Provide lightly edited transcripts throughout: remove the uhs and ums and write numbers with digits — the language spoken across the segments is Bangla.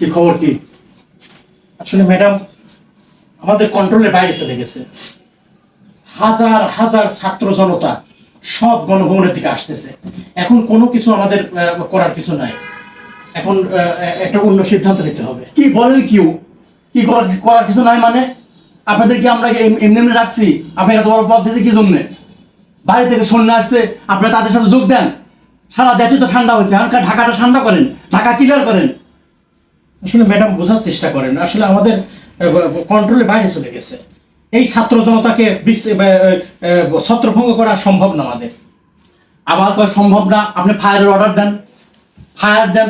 কি খবর কি? আসলে ম্যাডাম আমাদের কন্ট্রোলের বাইরে চলে গেছে। হাজার হাজার ছাত্র জনতা সব গণভবনের দিকে আসতেছে। এখন কোনো কিছু আমাদের করার কিছু নাই। এখন একটা অন্য সিদ্ধান্ত নিতে হবে। কি বলেন কেউ? কি করার কিছু নাই মানে? আপনাদের কি আমরা এমনি এমনি রাখছি? আপনাকে এত বড় পদ দিয়েছি কি জন্যে? বাইরে থেকে সৈন্য আসছে, আপনারা তাদের সাথে যোগ দেন। সারা দেশে তো ঠান্ডা হয়েছে, এখানকার ঢাকাটা ঠান্ডা করেন, ঢাকা ক্লিয়ার করেন। আসলে ম্যাডাম বোঝার চেষ্টা করেন, আসলে আমাদের কন্ট্রোলের বাইরে চলে গেছে। এই ছাত্র জনতাকে ছত্রভঙ্গ করা সম্ভব না আমাদের। আবার কয় সম্ভব না? আপনি ফায়ারের অর্ডার দেন,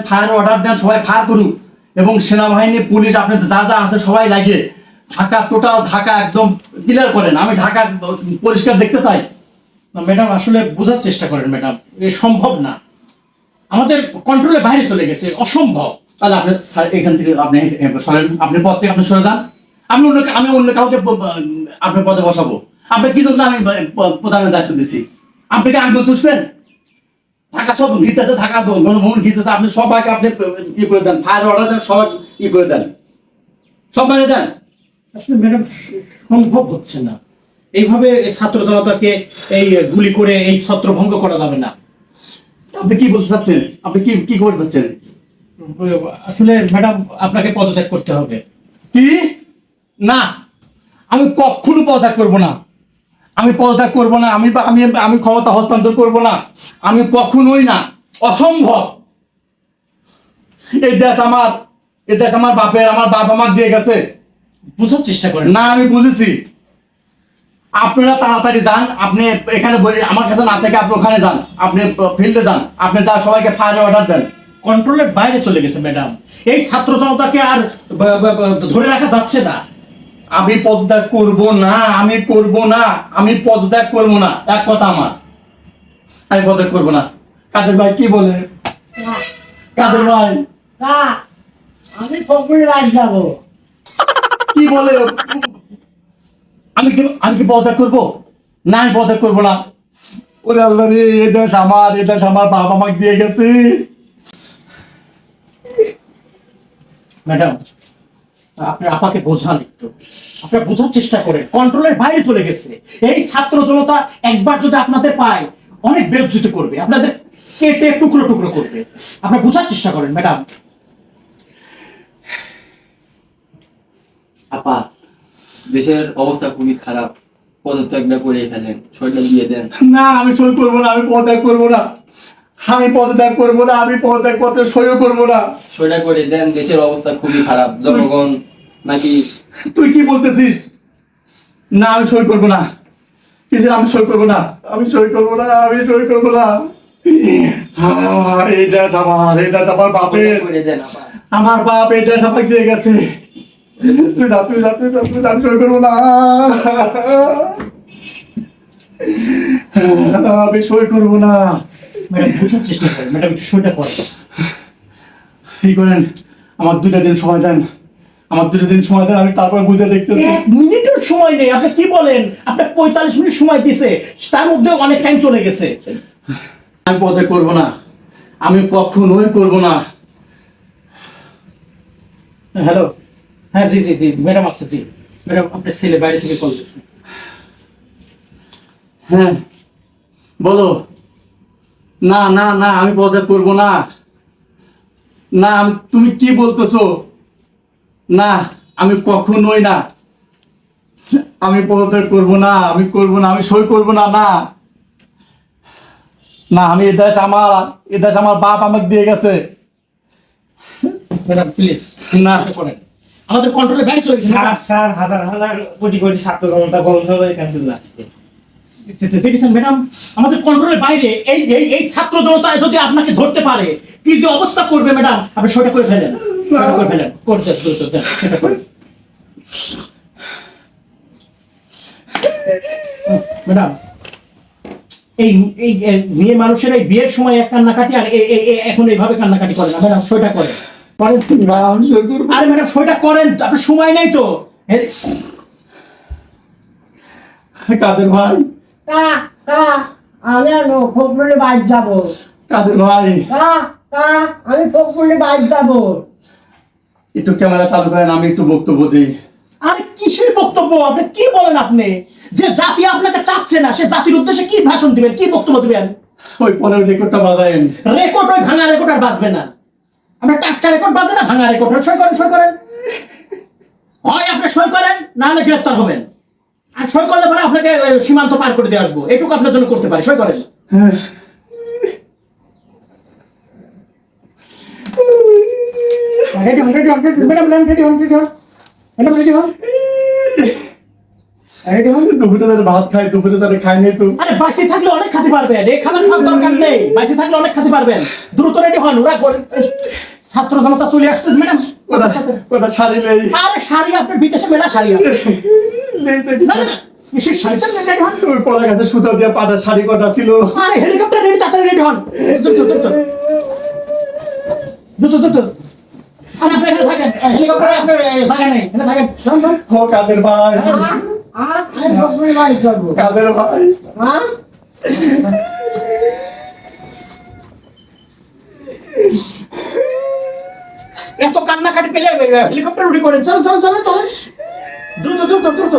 ফায়ারের অর্ডার দেন, সবাই ফায়ার করুক। এবং সেনাবাহিনী, পুলিশ, আপনি যা যা আছে সবাই লাগিয়ে ঢাকা, টোটাল ঢাকা একদম ক্লিয়ার করেন। আমি ঢাকা পরিষ্কার দেখতে চাই। না ম্যাডাম, আসলে বোঝার চেষ্টা করেন ম্যাডাম, এ সম্ভব না, আমাদের কন্ট্রোলের বাইরে চলে গেছে, অসম্ভব। তাহলে আপনি এখান থেকে আপনি সরেন, আপনি পদ থেকে আপনি সরে যান। আমি অন্য কাউকে আপনার পদে বসাবো। আপনার কি জন্য আমি প্রধানের দায়িত্ব দিচ্ছি? আপনি কি আন্দোলন চুষবেন? ঢাকা সব ঘিরতেছে, ঢাকা গণভবন ঘিরতেছে, আপনি সবাইকে আপনি ই করে দেন, ফায়ার অর্ডার দেন, সবাই ই করে দেন, সব মানে দেন। আসলে ম্যাডাম সম্ভব হচ্ছে না, এইভাবে ছাত্র জনতাকে এই গুলি করে এই ছত্রভঙ্গ করা যাবে না। আপনি কি বলতে চাচ্ছেন? আপনি কি কি করতে চাচ্ছেন? আসলে ম্যাডাম আপনাকে পদত্যাগ করতে হবে। কি? না, আমি কখনো পদত্যাগ করব না। আমি পদত্যাগ করব না। আমি ক্ষমতা হস্তান্তর করব না। আমি কখনোই না, অসম্ভব। এই দেশ আমার, এই দেশ আমার বাপের, আমার বাপ আমাকে দিয়ে গেছে। বোঝার চেষ্টা করেন। না, আমি বুঝেছি। আপনারা তাড়াতাড়ি যান, আপনি এখানে আমার কাছে না থেকে আপনি ওখানে যান, আপনি ফিল্ডে যান, আপনি যা সবাইকে ফায়ার অর্ডার দেন। কন্ট্রোলের বাইরে চলে গেছে ম্যাডাম, এই ছাত্র জনতাকে আর ধরে রাখা যাচ্ছে না। আমি পদত্যাগ করব না, আমি করব না, আমি পদত্যাগ করব না, এক কথা আমার। আমি পদত্যাগ করব না। কাদের ভাই কি বলে? কাদের ভাই আমি ফকরে রাজ যাবো। কি বলে? আমি কি পদত্যাগ করব না? আমি পদত্যাগ করব না। ওরে আল্লাহ রে, এই দেশ আমার, এই দেশ আমার বাপ আমাকে দিয়ে গেছে। ম্যাডাম আপনি আপাকে বোঝান একটু, আপনারা বোঝার চেষ্টা করেন, কন্ট্রোলের বাইরে চলে গেছে। এই ছাত্র জনতা একবার যদি আপনাদের পায় অনেক বেজ্জিত করবে, আপনাদের কেটে টুকরো টুকরো করবে। আপনারা বোঝার চেষ্টা করেন ম্যাডাম। আপা, দেশের অবস্থা খুবই খারাপ, পদত্যাগটা করে ফেলেন, সইটা দিয়ে দেন। না, আমি সই করব না, আমি পদত্যাগ করব না, আমি পদত্যাগ করব না, আমি পদত্যাগ পত্রে সইও করব না। সইটা করে দেন, দেশের অবস্থা খুবই খারাপ, জনগণ নাকি। তুই কি বলতেছিস? না, আমি সই করব না, কিন্তু আমি সই করব না, আমি সই করব না, আমি সই করব না। এই দেশ আমার, এই দেশ আমার বাপের, সইটা করে দেন আপা। আমার বাপ এই দেশ আমাকে দিয়ে গেছে। তুই যা, তুই যা, তুই যা, তুই যা, আমি সই করব না, আমি সই করব না। ম্যাডাম বোঝার চেষ্টা করেন ম্যাডাম, একটু সইটা করেন। এই করেন, আমার 2টা দিন সময় দেন, আমার 2টা দিন সময় দেন, আমি তারপর বুঝে দেখতেছি। 1 মিনিটের সময় নেই, আপনি কি বলেন? আপনার 45 মিনিট সময় দিছে, তার মধ্যে অনেক টাইম চলে গেছে। আমি পদত্যাগ করব না, আমি কখনোই করব না। হ্যালো, হ্যাঁ জি জি জি ম্যাডাম আছে, জি ম্যাডাম আপনার ছেলে বাইরে থেকে কল দিয়েছে। হ্যাঁ বলো। না না না, আমি পদত্যাগ করব না। না, তুমি কি বলতেছো? না, আমি কখনোই না, আমি পদত্যাগ করব না, আমি করব না, আমি সই করব না। না না, আমি এ দেশ আমার, এ দেশ আমার বাপ আমাকে দিয়ে গেছে। ম্যাডাম প্লিজ না। করেন, আমাদের কন্ট্রোলে বাইরে চলে গেছে। স্যার হাজার হাজার কোটি কোটি ছাত্র জনতা গণভাবে এখানে চলে আসছে। দেখেছেন ম্যাডাম, আমাদের কন্ট্রোলের বাইরে এই এই এই ছাত্র জনতা যদি আপনাকে ধরতে পারে কি যে অবস্থা করবে ম্যাডাম, আপনি সেটা করে ফেলেন, সেটা করে ফেলেন, করে দেন, দ্রুত দেন, সেটা করেন। ম্যাডাম এই এই মেয়ে মানুষের এই বিয়ের সময় এক কান্নাকাটি, আর এখন এইভাবে কান্নাকাটি করে না ম্যাডাম, সেটা করেন করেন। না, আমি সই করব না। আরে ম্যাডাম সেটা করেন, আপনার সময় নাই তো। কাদের ভাই, তা তা আমি ফকরে বাজ যাবো। কাদের ভাই, তা তা আমি ফকরে বাজ যাবো। একটু ক্যামেরা চালু করেন, আমি একটু বক্তব্য দিই। আরে কিসের বক্তব্য? আপনি কি বলেন? আপনি যে জাতি আপনাকে চাচ্ছে না, সে জাতির উদ্দেশ্যে কি ভাষণ দিবেন, কি বক্তব্য দিবেন? ওই পরের রেকর্ডটা বাজায়েন। রেকর্ড, ওই ভাঙা রেকর্ড আর বাজবে না। আমরা টাটকা রেকর্ড বাজে না, ভাঙা রেকর্ড। সই করেন, সই করেন। হয় আপনি সই করেন, না হলে গ্রেপ্তার হবেন। আর সই করলে পরে আপনাকে সীমান্ত পার করে দিয়ে আসবো, এটুকু আপনার জন্য করতে পারি। সই করেন। রেডি হন, রেডি হন, ম্যাডাম রেডি হন, রেডি হন, ম্যাডাম রেডি হন, রেডি হন। দুপুরে ধরে ভাত খাই, দুপুরে ধরে খাই নাই তো। আরে বাঁচে থাকলে অনেক খেতে পারবেন, এই খাবার খাওয়ার দরকার নেই। বাঁচে থাকলে অনেক খেতে পারবেন। দ্রুত রেডি হন, ওরা ছাত্র জনতা চলে আসছে ম্যাডাম। ওটা শাড়ি নেই। আরে শাড়ি আপনার বিদেশে মেলা শাড়ি আছে। নেই তো না না, এসে শাড়িটা রেডি হন। ওই কলা গাছের সুতা দিয়ে পাটা শাড়ি কটা ছিল। আরে হেলিকপ্টার রেডি, তাড়াতাড়ি রেডি হন। দ্রুত দ্রুত দ্রুত দ্রুত। আর আপনি এখানে থাকেন, হেলিকপ্টারে আপনার জায়গা নেই, এখানে থাকেন। যান, যান। ও কাদের ভাই, কাদের ভাই। এত কান্নাকাটি পেলে হেলিকপ্টার উড়ি করেন। চলো চলো চলো চলো, দ্রুত দ্রুত দ্রুত।